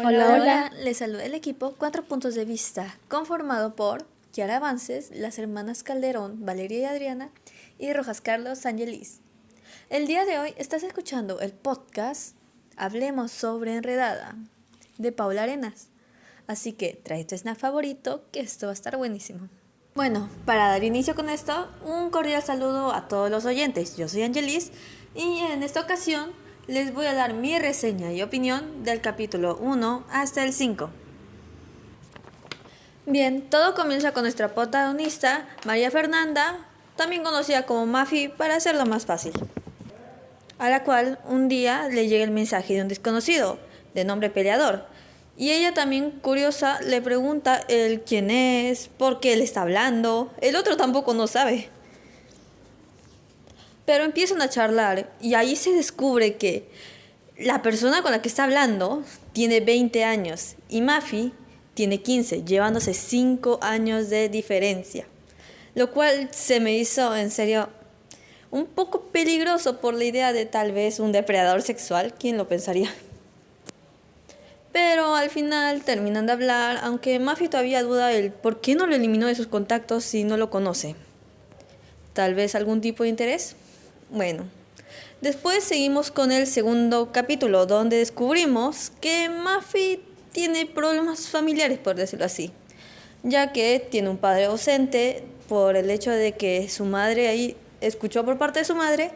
Hola, hola, les saluda el equipo 4 puntos de vista, conformado por Kiara Avances, las hermanas Calderón, Valeria y Adriana, y Rojas Carlos Angelis. El día de hoy estás escuchando el podcast Hablemos sobre Enredada, de Paula Arenas. Así que trae tu snack favorito, que esto va a estar buenísimo. Bueno, para dar inicio con esto, un cordial saludo a todos los oyentes. Yo soy Angelis y en esta ocasión les voy a dar mi reseña y opinión del capítulo 1 hasta el 5. Bien, todo comienza con nuestra protagonista, María Fernanda, también conocida como Mafi para hacerlo más fácil, a la cual un día le llega el mensaje de un desconocido, de nombre Peleador, y ella también curiosa le pregunta el quién es, por qué él está hablando, el otro tampoco no sabe. Pero empiezan a charlar y ahí se descubre que la persona con la que está hablando tiene 20 años y Mafi tiene 15, llevándose 5 años de diferencia. Lo cual se me hizo en serio un poco peligroso por la idea de tal vez un depredador sexual, ¿quién lo pensaría? Pero al final terminan de hablar, aunque Mafi todavía duda el por qué no lo eliminó de sus contactos si no lo conoce. ¿Tal vez algún tipo de interés? Bueno, después seguimos con el segundo capítulo, donde descubrimos que Mafi tiene problemas familiares, por decirlo así, ya que tiene un padre ausente por el hecho de que su madre ahí escuchó por parte de su madre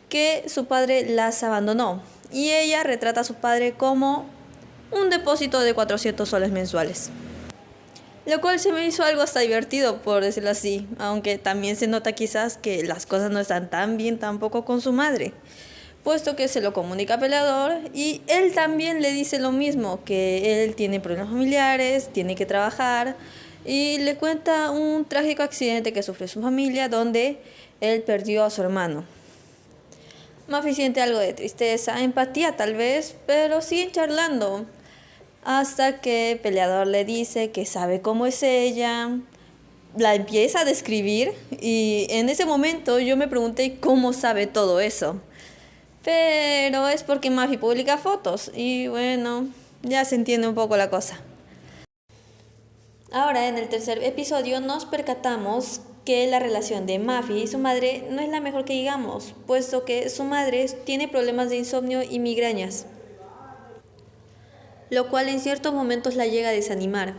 que su padre las abandonó y ella retrata a su padre como un depósito de 400 soles mensuales. Lo cual se me hizo algo hasta divertido, por decirlo así, aunque también se nota quizás que las cosas no están tan bien tampoco con su madre, puesto que se lo comunica a Peleador y él también le dice lo mismo, que él tiene problemas familiares, tiene que trabajar y le cuenta un trágico accidente que sufrió su familia donde él perdió a su hermano. Mafi siente algo de tristeza, empatía tal vez, pero siguen charlando. Hasta que Peleador le dice que sabe cómo es ella, la empieza a describir y en ese momento yo me pregunté cómo sabe todo eso. Pero es porque Mafi publica fotos y bueno, ya se entiende un poco la cosa. Ahora en el tercer episodio nos percatamos que la relación de Mafi y su madre no es la mejor que digamos, puesto que su madre tiene problemas de insomnio y migrañas, lo cual en ciertos momentos la llega a desanimar.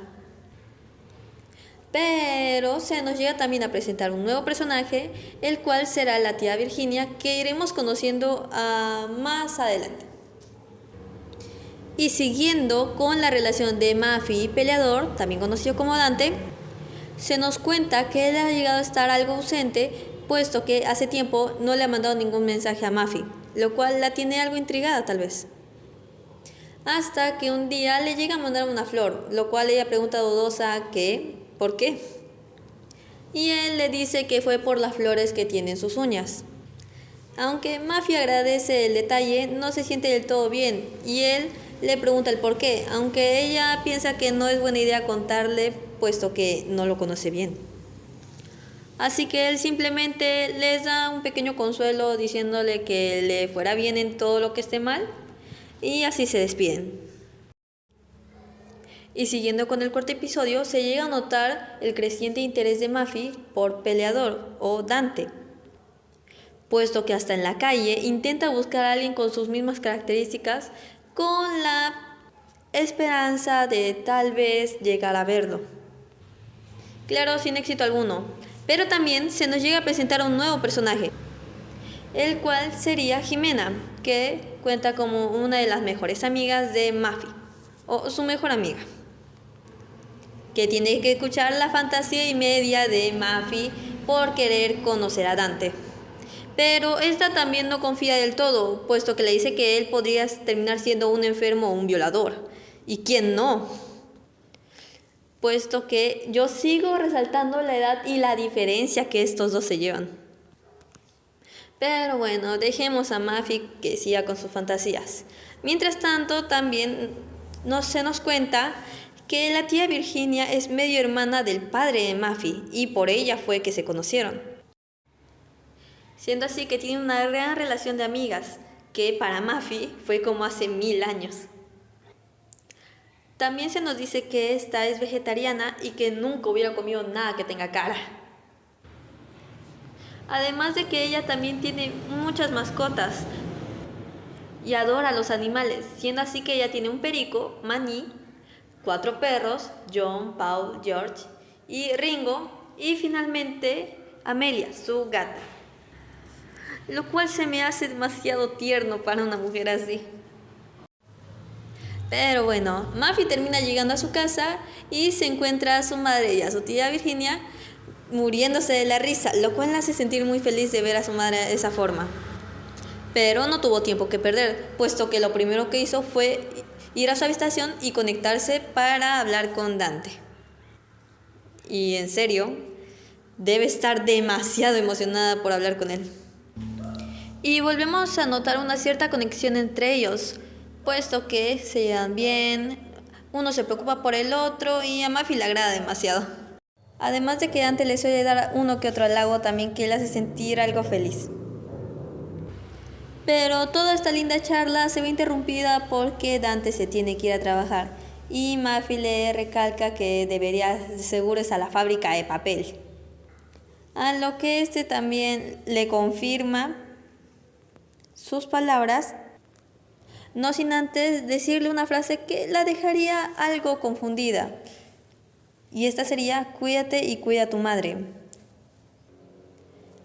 Pero se nos llega también a presentar un nuevo personaje, el cual será la tía Virginia, que iremos conociendo más adelante. Y siguiendo con la relación de Mafi y Peleador, también conocido como Dante, se nos cuenta que él ha llegado a estar algo ausente, puesto que hace tiempo no le ha mandado ningún mensaje a Mafi, lo cual la tiene algo intrigada tal vez. Hasta que un día le llega a mandar una flor, lo cual ella pregunta dudosa que, ¿por qué? Y él le dice que fue por las flores que tiene en sus uñas. Aunque Mafi agradece el detalle, no se siente del todo bien y él le pregunta el por qué, aunque ella piensa que no es buena idea contarle, puesto que no lo conoce bien. Así que él simplemente les da un pequeño consuelo diciéndole que le fuera bien en todo lo que esté mal y así se despiden. Y siguiendo con el cuarto episodio, se llega a notar el creciente interés de Mafi por Peleador o Dante, puesto que hasta en la calle intenta buscar a alguien con sus mismas características con la esperanza de tal vez llegar a verlo. Claro, sin éxito alguno, pero también se nos llega a presentar un nuevo personaje, el cual sería Jimena, que cuenta como una de las mejores amigas de Mafi, o su mejor amiga, que tiene que escuchar la fantasía y media de Mafi por querer conocer a Dante. Pero esta también no confía del todo, puesto que le dice que él podría terminar siendo un enfermo o un violador. ¿Y quién no? Puesto que yo sigo resaltando la edad y la diferencia que estos dos se llevan. Pero bueno, dejemos a Mafi que siga con sus fantasías. Mientras tanto, también se nos cuenta que la tía Virginia es medio hermana del padre de Mafi y por ella fue que se conocieron. Siendo así que tiene una gran relación de amigas, que para Mafi fue como hace 1000 años. También se nos dice que esta es vegetariana y que nunca hubiera comido nada que tenga cara. Además de que ella también tiene muchas mascotas y adora a los animales, siendo así que ella tiene un perico, Maní, 4 perros, John, Paul, George y Ringo, y finalmente Amelia, su gata. Lo cual se me hace demasiado tierno para una mujer así. Pero bueno, Muffy termina llegando a su casa y se encuentra a su madre y a su tía Virginia muriéndose de la risa, lo cual la hace sentir muy feliz de ver a su madre de esa forma. Pero no tuvo tiempo que perder, puesto que lo primero que hizo fue ir a su habitación y conectarse para hablar con Dante. Y en serio, debe estar demasiado emocionada por hablar con él. Y volvemos a notar una cierta conexión entre ellos, puesto que se llevan bien, uno se preocupa por el otro y a Muffy le agrada demasiado. Además de que Dante le suele dar uno que otro halago también que le hace sentir algo feliz. Pero toda esta linda charla se ve interrumpida porque Dante se tiene que ir a trabajar y Muffy le recalca que debería de seguro es a la fábrica de papel. A lo que este también le confirma sus palabras, no sin antes decirle una frase que la dejaría algo confundida. Y esta sería: cuídate y cuida a tu madre.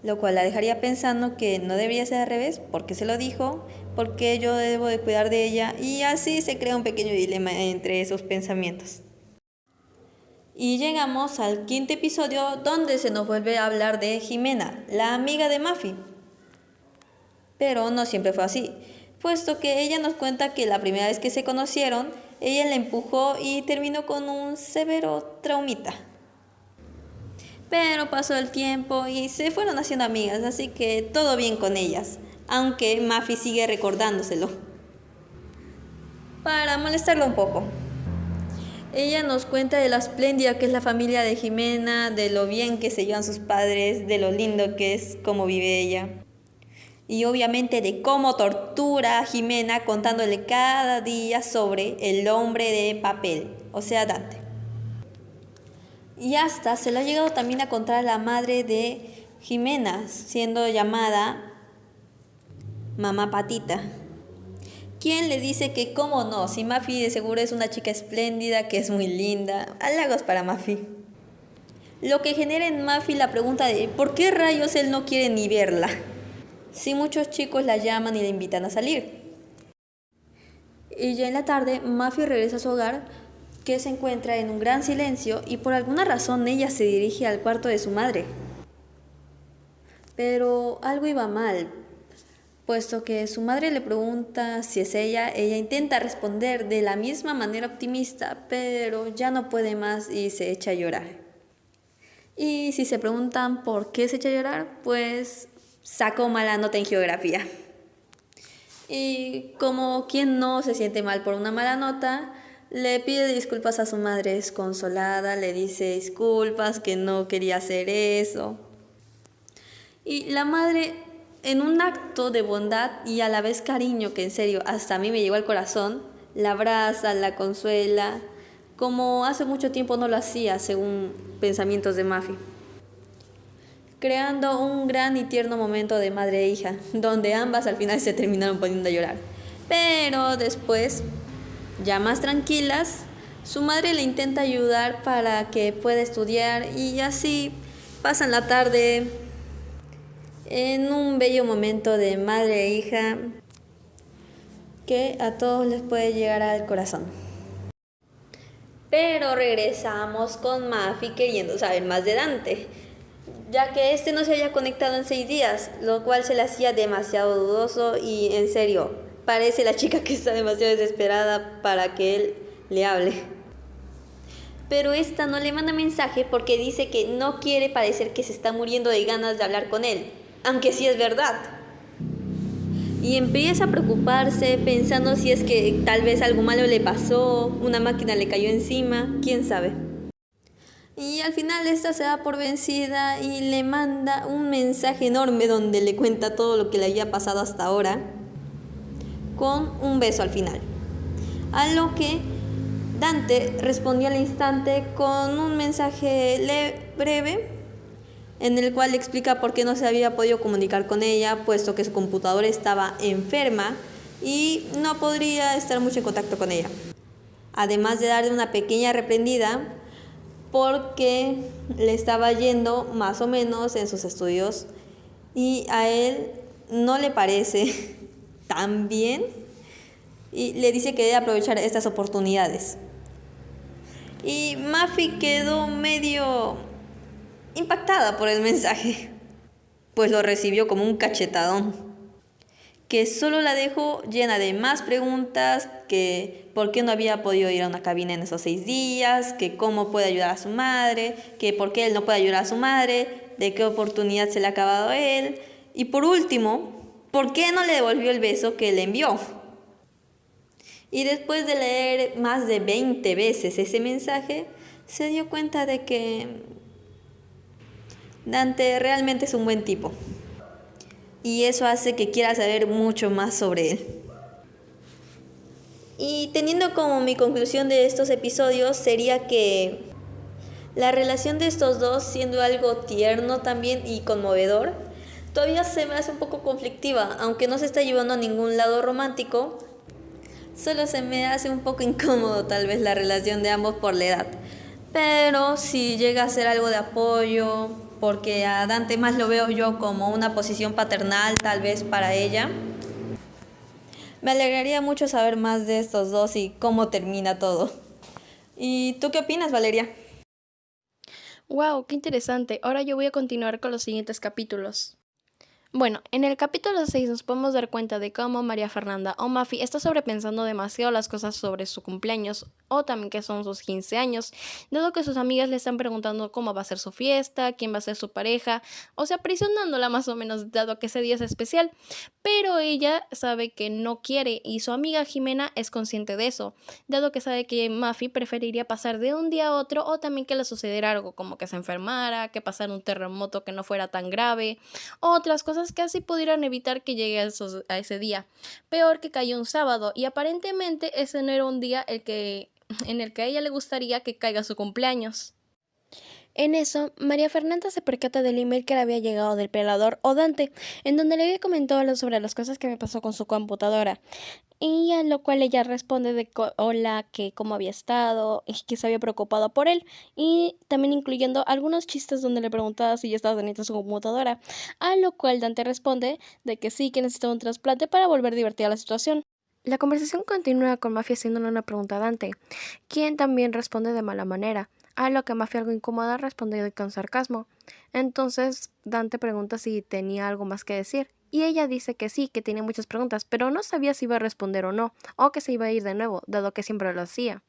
Lo cual la dejaría pensando que no debería ser al revés, porque se lo dijo, porque yo debo de cuidar de ella, y así se crea un pequeño dilema entre esos pensamientos. Y llegamos al 5º episodio, donde se nos vuelve a hablar de Jimena, la amiga de Muffy. Pero no siempre fue así, puesto que ella nos cuenta que la primera vez que se conocieron, ella la empujó y terminó con un severo traumita. Pero pasó el tiempo y se fueron haciendo amigas, así que todo bien con ellas, aunque Muffy sigue recordándoselo para molestarla un poco. Ella nos cuenta de lo espléndida que es la familia de Jimena, de lo bien que se llevan sus padres, de lo lindo que es cómo vive ella. Y obviamente de cómo tortura a Jimena contándole cada día sobre el hombre de papel, o sea, Dante. Y hasta se lo ha llegado también a contar a la madre de Jimena, siendo llamada Mamá Patita, quien le dice que cómo no, si Muffy de seguro es una chica espléndida, que es muy linda. Halagos para Muffy. Lo que genera en Muffy la pregunta de ¿por qué rayos él no quiere ni verla? Si muchos chicos la llaman y la invitan a salir. Y ya en la tarde, Muffy regresa a su hogar, que se encuentra en un gran silencio, y por alguna razón ella se dirige al cuarto de su madre. Pero algo iba mal, puesto que su madre le pregunta si es ella intenta responder de la misma manera optimista, pero ya no puede más y se echa a llorar. Y si se preguntan por qué se echa a llorar, pues sacó mala nota en geografía. Y como quien no se siente mal por una mala nota, le pide disculpas a su madre desconsolada, le dice disculpas, que no quería hacer eso. Y la madre, en un acto de bondad y a la vez cariño, que en serio hasta a mí me llegó al corazón, la abraza, la consuela, como hace mucho tiempo no lo hacía, según pensamientos de Muffy, creando un gran y tierno momento de madre e hija, donde ambas al final se terminaron poniendo a llorar. Pero después, ya más tranquilas, su madre le intenta ayudar para que pueda estudiar, y así pasan la tarde en un bello momento de madre e hija que a todos les puede llegar al corazón. Pero regresamos con Muffy queriendo saber más de Dante, ya que este no se había conectado en 6 días, lo cual se le hacía demasiado dudoso, y en serio, parece la chica que está demasiado desesperada para que él le hable. Pero esta no le manda mensaje porque dice que no quiere parecer que se está muriendo de ganas de hablar con él, aunque sí es verdad. Y empieza a preocuparse pensando si es que tal vez algo malo le pasó, una máquina le cayó encima, quién sabe. Y al final esta se da por vencida y le manda un mensaje enorme donde le cuenta todo lo que le había pasado hasta ahora, con un beso al final. A lo que Dante respondió al instante con un mensaje breve en el cual explica por qué no se había podido comunicar con ella, puesto que su computadora estaba enferma y no podría estar mucho en contacto con ella. Además de darle una pequeña reprendida porque le estaba yendo más o menos en sus estudios y a él no le parece tan bien y le dice que debe aprovechar estas oportunidades. Y Mafi quedó medio impactada por el mensaje, pues lo recibió como un cachetadón, que solo la dejó llena de más preguntas, que por qué no había podido ir a una cabina en esos 6 días, que cómo puede ayudar a su madre, que por qué él no puede ayudar a su madre, de qué oportunidad se le ha acabado a él, y por último, por qué no le devolvió el beso que le envió. Y después de leer más de 20 veces ese mensaje, se dio cuenta de que Dante realmente es un buen tipo. Y eso hace que quiera saber mucho más sobre él. Y teniendo como mi conclusión de estos episodios sería que la relación de estos dos, siendo algo tierno también y conmovedor, todavía se me hace un poco conflictiva, aunque no se está llevando a ningún lado romántico. Solo se me hace un poco incómodo tal vez la relación de ambos por la edad. Pero si llega a ser algo de apoyo, porque a Dante más lo veo yo como una posición paternal tal vez para ella, me alegraría mucho saber más de estos dos y cómo termina todo. ¿Y tú qué opinas, Valeria? Wow, qué interesante. Ahora yo voy a continuar con los siguientes capítulos. Bueno, en el capítulo 6 nos podemos dar cuenta de cómo María Fernanda o Mafi está sobrepensando demasiado las cosas sobre su cumpleaños o también que son sus 15 años, dado que sus amigas le están preguntando cómo va a ser su fiesta, quién va a ser su pareja, o sea, presionándola más o menos dado que ese día es especial, pero ella sabe que no quiere y su amiga Jimena es consciente de eso, dado que sabe que Mafi preferiría pasar de un día a otro o también que le sucediera algo como que se enfermara, que pasara un terremoto que no fuera tan grave, otras cosas que así pudieran evitar que llegue a ese día. Peor que cayó un sábado y aparentemente ese no era un día en el que a ella le gustaría que caiga su cumpleaños. En eso, María Fernanda se percata del email que le había llegado del pelador o Dante, en donde le había comentado sobre las cosas que me pasó con su computadora. Y a lo cual ella responde de hola, que cómo había estado y que se había preocupado por él. Y también incluyendo algunos chistes donde le preguntaba si ya estaba teniendo su computadora. A lo cual Dante responde de que sí, que necesita un trasplante para volver divertida la situación. La conversación continúa con Mafia haciéndole una pregunta a Dante, quien también responde de mala manera, a lo que Mafia algo incómoda responde con sarcasmo. Entonces Dante pregunta si tenía algo más que decir, y ella dice que sí, que tenía muchas preguntas, pero no sabía si iba a responder o no, o que se iba a ir de nuevo, dado que siempre lo hacía.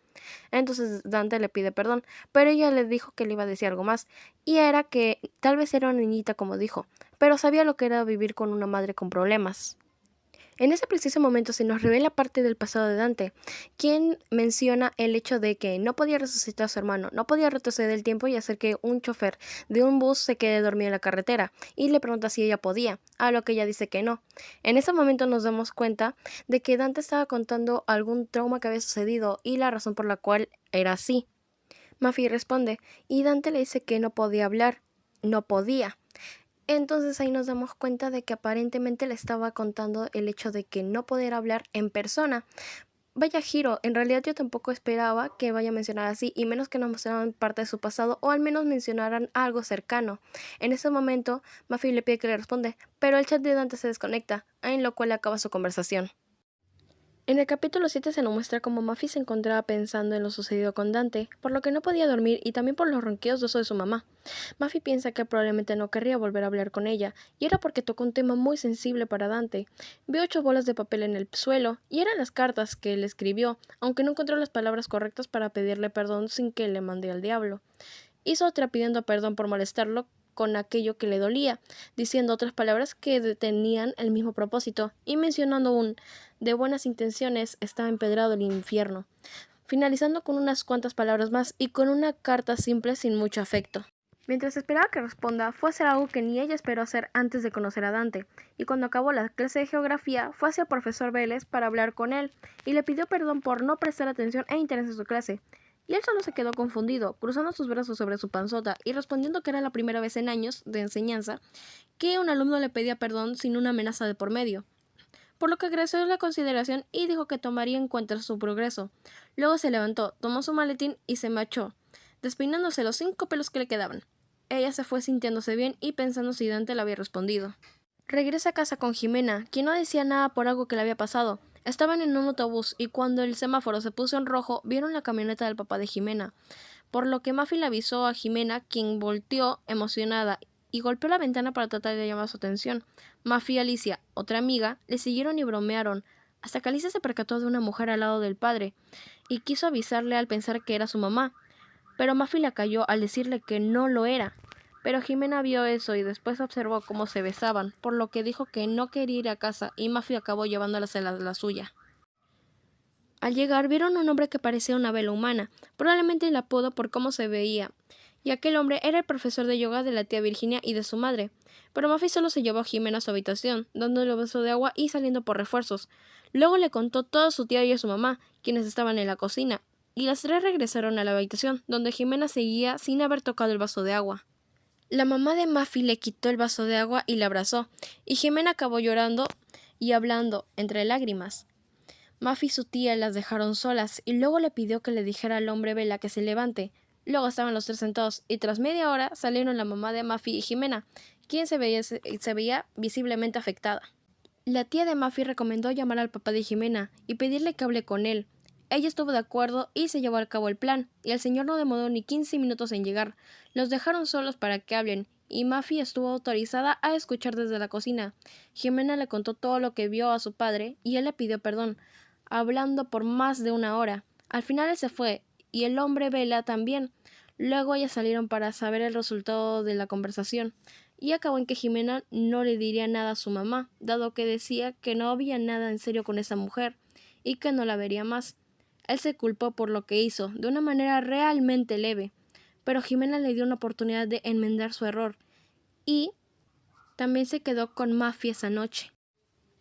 Entonces Dante le pide perdón, pero ella le dijo que le iba a decir algo más, y era que tal vez era una niñita como dijo, pero sabía lo que era vivir con una madre con problemas. En ese preciso momento se nos revela parte del pasado de Dante, quien menciona el hecho de que no podía resucitar a su hermano, no podía retroceder el tiempo y hacer que un chofer de un bus se quede dormido en la carretera, y le pregunta si ella podía, a lo que ella dice que no. En ese momento nos damos cuenta de que Dante estaba contando algún trauma que había sucedido y la razón por la cual era así. Mafi responde, y Dante le dice que no podía hablar, no podía. Entonces ahí nos damos cuenta de que aparentemente le estaba contando el hecho de que no poder hablar en persona. Vaya giro, en realidad yo tampoco esperaba que vaya a mencionar así, y menos que nos mostraran parte de su pasado, o al menos mencionaran algo cercano. En ese momento, Mafi le pide que le responde, pero el chat de Dante se desconecta, en lo cual acaba su conversación. En el capítulo 7 se nos muestra cómo Mafi se encontraba pensando en lo sucedido con Dante, por lo que no podía dormir y también por los ronquidos de uso de su mamá. Mafi piensa que probablemente no querría volver a hablar con ella, y era porque tocó un tema muy sensible para Dante. Vio 8 bolas de papel en el suelo, y eran las cartas que él escribió, aunque no encontró las palabras correctas para pedirle perdón sin que le mande al diablo. Hizo otra pidiendo perdón por molestarlo con aquello que le dolía, diciendo otras palabras que tenían el mismo propósito, y mencionando un de buenas intenciones estaba empedrado el infierno, finalizando con unas cuantas palabras más y con una carta simple sin mucho afecto. Mientras esperaba que responda, fue a hacer algo que ni ella esperó hacer antes de conocer a Dante, y cuando acabó la clase de geografía, fue hacia el profesor Vélez para hablar con él, y le pidió perdón por no prestar atención e interés en su clase. Y él solo se quedó confundido, cruzando sus brazos sobre su panzota y respondiendo que era la primera vez en años de enseñanza que un alumno le pedía perdón sin una amenaza de por medio. Por lo que agradeció la consideración y dijo que tomaría en cuenta su progreso. Luego se levantó, tomó su maletín y se marchó, despeinándose los 5 pelos que le quedaban. Ella se fue sintiéndose bien y pensando si Dante le había respondido. Regresa a casa con Jimena, quien no decía nada por algo que le había pasado. Estaban en un autobús y cuando el semáforo se puso en rojo, vieron la camioneta del papá de Jimena, por lo que Mafi le avisó a Jimena, quien volteó emocionada y golpeó la ventana para tratar de llamar su atención. Mafi y Alicia, otra amiga, le siguieron y bromearon, hasta que Alicia se percató de una mujer al lado del padre y quiso avisarle al pensar que era su mamá, pero Mafi la calló al decirle que no lo era. Pero Jimena vio eso y después observó cómo se besaban, por lo que dijo que no quería ir a casa y Mafi acabó llevándolas a la suya. Al llegar vieron un hombre que parecía una vela humana, probablemente el apodo por cómo se veía, y aquel hombre era el profesor de yoga de la tía Virginia y de su madre. Pero Mafi solo se llevó a Jimena a su habitación, dándole un beso de agua y saliendo por refuerzos. Luego le contó todo a su tía y a su mamá, quienes estaban en la cocina, y las tres regresaron a la habitación, donde Jimena seguía sin haber tocado el vaso de agua. La mamá de Mafi le quitó el vaso de agua y la abrazó, y Jimena acabó llorando y hablando entre lágrimas. Mafi y su tía las dejaron solas y luego le pidió que le dijera al hombre vela que se levante. Luego estaban los tres sentados y tras media hora salieron la mamá de Mafi y Jimena, quien se veía visiblemente afectada. La tía de Mafi recomendó llamar al papá de Jimena y pedirle que hable con él. Ella estuvo de acuerdo y se llevó a cabo el plan, y el señor no demoró ni 15 minutos en llegar. Los dejaron solos para que hablen, y Mafi estuvo autorizada a escuchar desde la cocina. Jimena le contó todo lo que vio a su padre y él le pidió perdón, hablando por más de una hora. Al final él se fue, y el hombre Vela también. Luego ellas salieron para saber el resultado de la conversación, y acabó en que Jimena no le diría nada a su mamá, dado que decía que no había nada en serio con esa mujer, y que no la vería más. Él se culpó por lo que hizo, de una manera realmente leve, pero Jimena le dio una oportunidad de enmendar su error, y también se quedó con Mafi esa noche.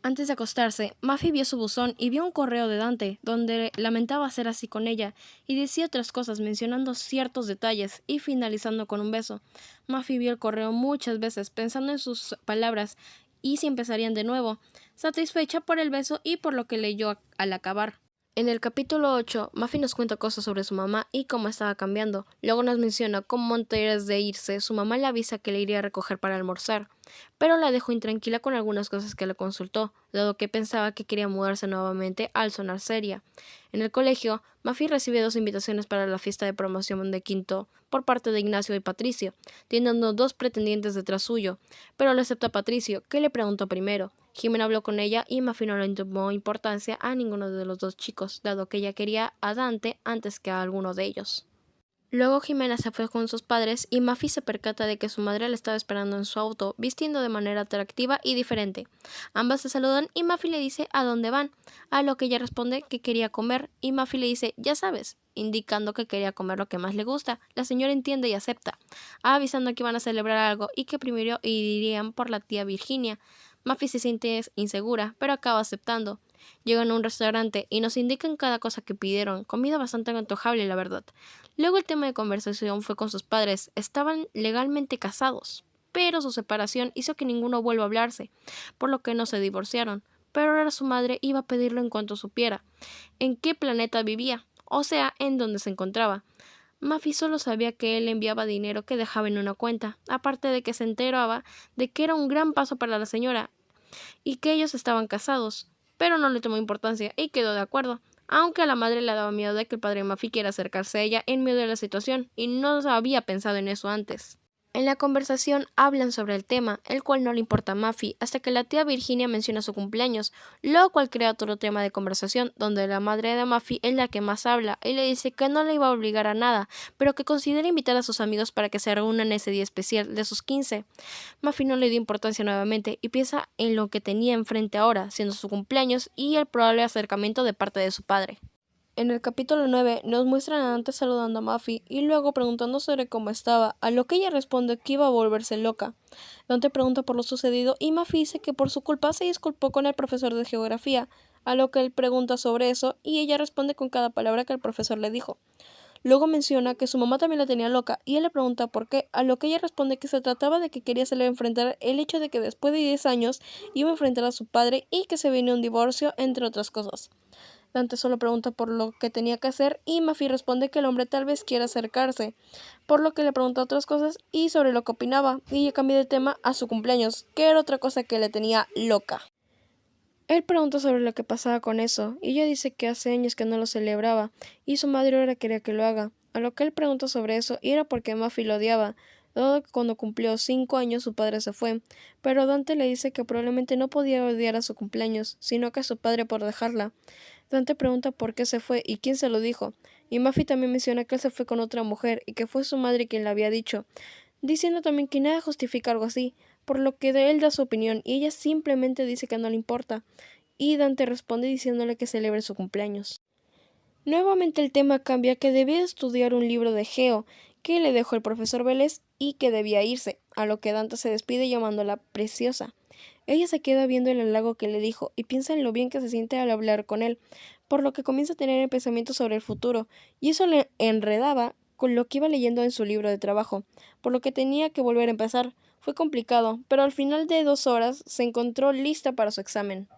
Antes de acostarse, Mafi vio su buzón y vio un correo de Dante, donde lamentaba ser así con ella, y decía otras cosas mencionando ciertos detalles, y finalizando con un beso. Mafi vio el correo muchas veces, pensando en sus palabras, y si empezarían de nuevo, satisfecha por el beso y por lo que leyó al acabar. En el capítulo 8, Mafi nos cuenta cosas sobre su mamá y cómo estaba cambiando. Luego nos menciona cómo antes de irse, su mamá le avisa que le iría a recoger para almorzar, pero la dejó intranquila con algunas cosas que le consultó, dado que pensaba que quería mudarse nuevamente al sonar seria. En el colegio, Mafi recibe 2 invitaciones para la fiesta de promoción de quinto por parte de Ignacio y Patricio, teniendo 2 pretendientes detrás suyo, pero lo acepta Patricio, que le preguntó primero. Jimena habló con ella y Mafi no le tomó importancia a ninguno de los 2 chicos, dado que ella quería a Dante antes que a alguno de ellos. Luego Jimena se fue con sus padres y Mafi se percata de que su madre la estaba esperando en su auto, vistiendo de manera atractiva y diferente. Ambas se saludan y Mafi le dice a dónde van, a lo que ella responde que quería comer y Mafi le dice ya sabes, indicando que quería comer lo que más le gusta. La señora entiende y acepta, avisando que iban a celebrar algo y que primero irían por la tía Virginia. Mafi se siente insegura, pero acaba aceptando. Llegan a un restaurante y nos indican cada cosa que pidieron, comida bastante antojable, la verdad. Luego el tema de conversación fue con sus padres. Estaban legalmente casados, pero su separación hizo que ninguno vuelva a hablarse, por lo que no se divorciaron. Pero ahora su madre iba a pedirlo en cuanto supiera en qué planeta vivía, o sea, en dónde se encontraba. Mafi solo sabía que él enviaba dinero que dejaba en una cuenta, aparte de que se enteraba de que era un gran paso para la señora y que ellos estaban casados, pero no le tomó importancia y quedó de acuerdo, aunque a la madre le daba miedo de que el padre de Mafi quiera acercarse a ella en medio de la situación, y no había pensado en eso antes. En la conversación hablan sobre el tema, el cual no le importa a Mafi, hasta que la tía Virginia menciona su cumpleaños, lo cual crea otro tema de conversación, donde la madre de Mafi es la que más habla, y le dice que no le iba a obligar a nada, pero que considera invitar a sus amigos para que se reúnan ese día especial de sus 15. Mafi no le dio importancia nuevamente, y piensa en lo que tenía enfrente ahora, siendo su cumpleaños y el probable acercamiento de parte de su padre. En el capítulo 9 nos muestran a Dante saludando a Muffy y luego preguntando sobre cómo estaba, a lo que ella responde que iba a volverse loca. Dante pregunta por lo sucedido y Muffy dice que por su culpa se disculpó con el profesor de geografía, a lo que él pregunta sobre eso y ella responde con cada palabra que el profesor le dijo. Luego menciona que su mamá también la tenía loca y él le pregunta por qué, a lo que ella responde que se trataba de que quería hacerle enfrentar el hecho de que después de 10 años iba a enfrentar a su padre y que se venía un divorcio, entre otras cosas. Dante solo pregunta por lo que tenía que hacer y Muffy responde que el hombre tal vez quiera acercarse, por lo que le pregunta otras cosas y sobre lo que opinaba, y ella cambia de tema a su cumpleaños, que era otra cosa que le tenía loca. Él pregunta sobre lo que pasaba con eso, y ella dice que hace años que no lo celebraba, y su madre ahora quería que lo haga, a lo que él pregunta sobre eso, y era porque Muffy lo odiaba, dado que cuando cumplió 5 años su padre se fue, pero Dante le dice que probablemente no podía odiar a su cumpleaños, sino que a su padre por dejarla. Dante pregunta por qué se fue y quién se lo dijo, y Muffy también menciona que él se fue con otra mujer y que fue su madre quien le había dicho, diciendo también que nada justifica algo así, por lo que de él da su opinión y ella simplemente dice que no le importa, y Dante responde diciéndole que celebre su cumpleaños. Nuevamente el tema cambia que debía estudiar un libro de Geo que le dejó el profesor Vélez y que debía irse, a lo que Dante se despide llamándola preciosa. Ella se queda viendo el halago que le dijo y piensa en lo bien que se siente al hablar con él, por lo que comienza a tener pensamientos sobre el futuro, y eso le enredaba con lo que iba leyendo en su libro de trabajo, por lo que tenía que volver a empezar. Fue complicado, pero al final de 2 horas se encontró lista para su examen.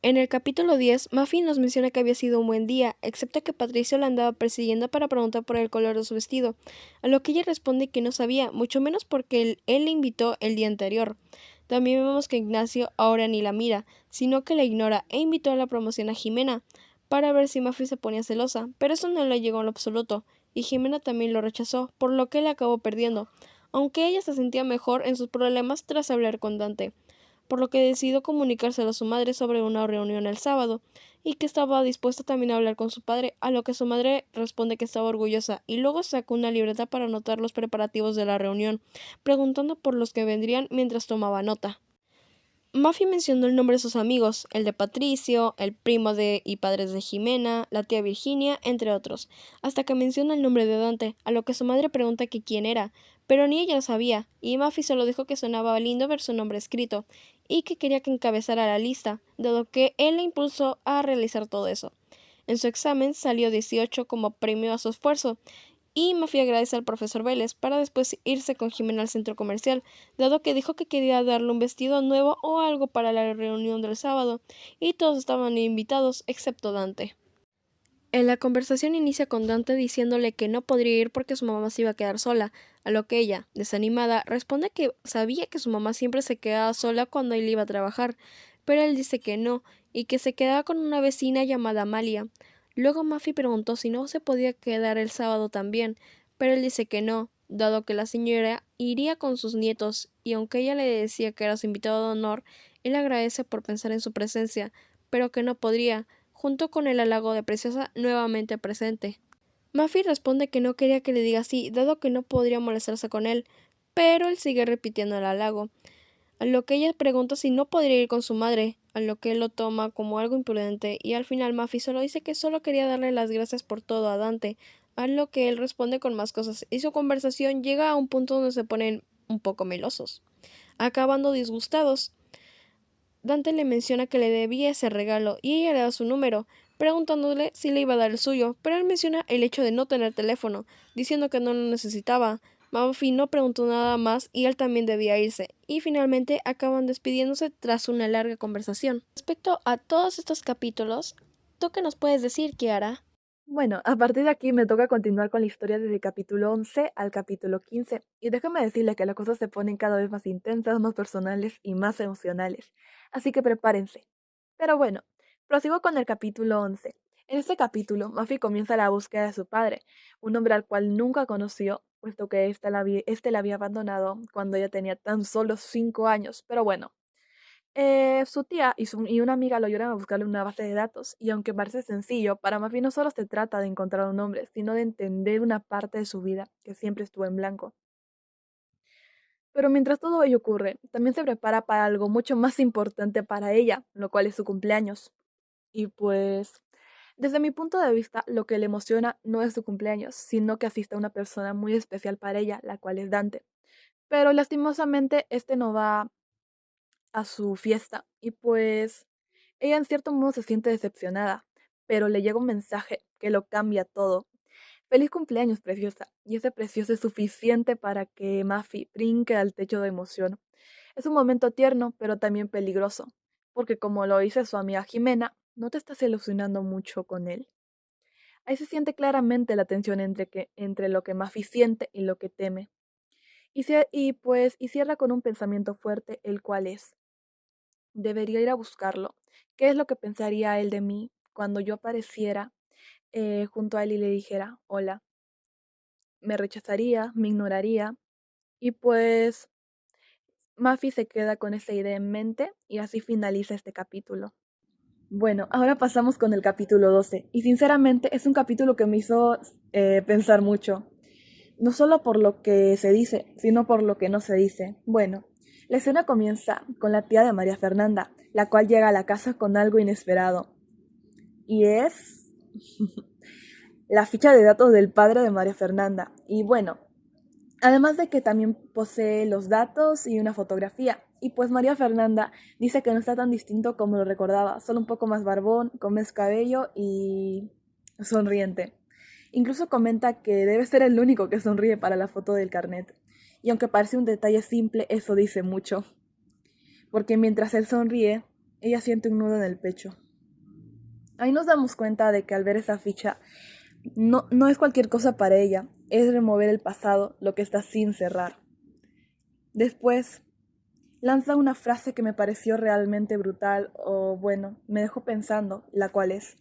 En el capítulo 10, Muffy nos menciona que había sido un buen día, excepto que Patricio la andaba persiguiendo para preguntar por el color de su vestido, a lo que ella responde que no sabía, mucho menos porque él le invitó el día anterior. También vemos que Ignacio ahora ni la mira, sino que la ignora e invitó a la promoción a Jimena, para ver si Muffy se ponía celosa, pero eso no le llegó en lo absoluto, y Jimena también lo rechazó, por lo que él acabó perdiendo, aunque ella se sentía mejor en sus problemas tras hablar con Dante, por lo que decidió comunicárselo a su madre sobre una reunión el sábado, y que estaba dispuesta también a hablar con su padre, a lo que su madre responde que estaba orgullosa, y luego sacó una libreta para anotar los preparativos de la reunión, preguntando por los que vendrían mientras tomaba nota. Muffy mencionó el nombre de sus amigos, el de Patricio, el primo de y padres de Jimena, la tía Virginia, entre otros, hasta que menciona el nombre de Dante, a lo que su madre pregunta que quién era, pero ni ella lo sabía, y Muffy solo dijo que sonaba lindo ver su nombre escrito, y que quería que encabezara la lista, dado que él le impulsó a realizar todo eso. En su examen salió 18 como premio a su esfuerzo, y Muffy agradece al profesor Vélez para después irse con Jimena al centro comercial, dado que dijo que quería darle un vestido nuevo o algo para la reunión del sábado, y todos estaban invitados excepto Dante. En la conversación inicia con Dante diciéndole que no podría ir porque su mamá se iba a quedar sola, a lo que ella, desanimada, responde que sabía que su mamá siempre se quedaba sola cuando él iba a trabajar, pero él dice que no, y que se quedaba con una vecina llamada Amalia. Luego Muffy preguntó si no se podía quedar el sábado también, pero él dice que no, dado que la señora iría con sus nietos, y aunque ella le decía que era su invitado de honor, él agradece por pensar en su presencia, pero que no podría, junto con el halago de Preciosa nuevamente presente. Muffy responde que no quería que le diga así, dado que no podría molestarse con él, pero él sigue repitiendo el halago, a lo que ella pregunta si no podría ir con su madre, a lo que él lo toma como algo imprudente, y al final Muffy solo dice que solo quería darle las gracias por todo a Dante, a lo que él responde con más cosas, y su conversación llega a un punto donde se ponen un poco melosos, acabando disgustados. Dante le menciona que le debía ese regalo y ella le da su número, preguntándole si le iba a dar el suyo, pero él menciona el hecho de no tener teléfono, diciendo que no lo necesitaba. Muffy no preguntó nada más y él también debía irse, y finalmente acaban despidiéndose tras una larga conversación. Respecto a todos estos capítulos, ¿tú qué nos puedes decir, Kiara? Bueno, a partir de aquí me toca continuar con la historia desde el capítulo 11 al capítulo 15, y déjame decirle que las cosas se ponen cada vez más intensas, más personales y más emocionales, así que prepárense. Pero bueno, prosigo con el capítulo 11. En este capítulo, Muffy comienza la búsqueda de su padre, un hombre al cual nunca conoció, puesto que éste la había abandonado cuando ella tenía tan solo 5 años, pero bueno. Su tía y una amiga lo ayudan a buscarle una base de datos, y aunque parece sencillo, para Muffy no solo se trata de encontrar un hombre, sino de entender una parte de su vida que siempre estuvo en blanco. Pero mientras todo ello ocurre, también se prepara para algo mucho más importante para ella, lo cual es su cumpleaños. Y pues Desde mi punto de vista, lo que le emociona no es su cumpleaños, sino que asista una persona muy especial para ella, la cual es Dante. Pero lastimosamente este no va a su fiesta y pues ella en cierto modo se siente decepcionada, pero le llega un mensaje que lo cambia todo. Feliz cumpleaños, preciosa. Y ese precioso es suficiente para que Mafi brinque al techo de emoción. Es un momento tierno, pero también peligroso, porque como lo dice su amiga Jimena, no te estás ilusionando mucho con él. Ahí se siente claramente la tensión entre lo que Mafi siente y lo que teme. Y cierra con un pensamiento fuerte, el cual es, debería ir a buscarlo. ¿Qué es lo que pensaría él de mí cuando yo apareciera junto a él y le dijera, hola? Me rechazaría, me ignoraría, y pues Mafi se queda con esa idea en mente y así finaliza este capítulo. Bueno, ahora pasamos con el capítulo 12 y sinceramente es un capítulo que me hizo pensar mucho, no solo por lo que se dice, sino por lo que no se dice. Bueno, la escena comienza con la tía de María Fernanda, la cual llega a la casa con algo inesperado y es la ficha de datos del padre de María Fernanda. Y bueno, además de que también posee los datos y una fotografía. Y pues María Fernanda dice que no está tan distinto como lo recordaba, solo un poco más barbón, con más cabello y sonriente. Incluso comenta que debe ser el único que sonríe para la foto del carnet. Y aunque parece un detalle simple, eso dice mucho. Porque mientras él sonríe, ella siente un nudo en el pecho. Ahí nos damos cuenta de que al ver esa ficha, no es cualquier cosa para ella, es remover el pasado, lo que está sin cerrar. Después, lanza una frase que me pareció realmente brutal o bueno, me dejó pensando, la cual es,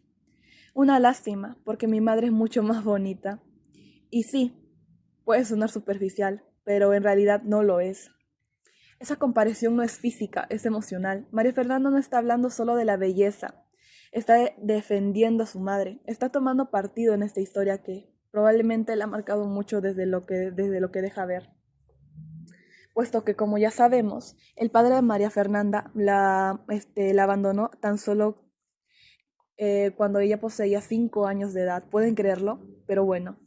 una lástima, porque mi madre es mucho más bonita. Y sí, puede sonar superficial, pero en realidad no lo es. Esa comparación no es física, es emocional. María Fernanda no está hablando solo de la belleza, está defendiendo a su madre, está tomando partido en esta historia que probablemente la ha marcado mucho desde lo que deja ver. Puesto que, como ya sabemos, el padre de María Fernanda la abandonó tan solo cuando ella poseía 5 años de edad. ¿Pueden creerlo? Pero bueno.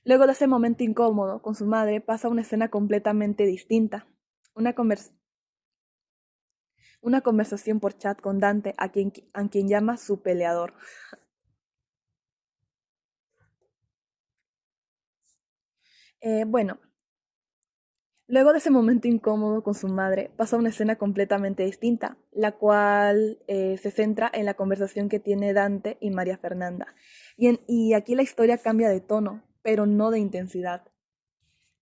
Luego de ese momento incómodo con su madre pasa una escena completamente distinta. Una, convers una conversación por chat con Dante, a quien llama su peleador. Bueno, luego de ese momento incómodo con su madre, pasa una escena completamente distinta, la cual se centra en la conversación que tiene Dante y María Fernanda. Y aquí la historia cambia de tono, pero no de intensidad.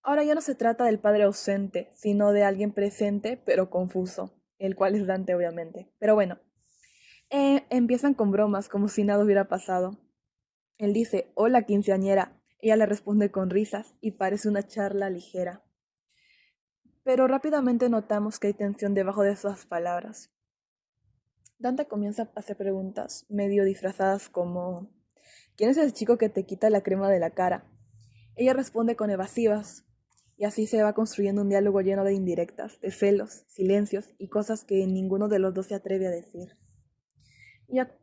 Ahora ya no se trata del padre ausente, sino de alguien presente, pero confuso, el cual es Dante, obviamente. Pero bueno, empiezan con bromas, como si nada hubiera pasado. Él dice, hola quinceañera. Ella le responde con risas y parece una charla ligera. Pero rápidamente notamos que hay tensión debajo de esas palabras. Dante comienza a hacer preguntas, medio disfrazadas como, ¿quién es el chico que te quita la crema de la cara? Ella responde con evasivas, y así se va construyendo un diálogo lleno de indirectas, de celos, silencios y cosas que ninguno de los dos se atreve a decir.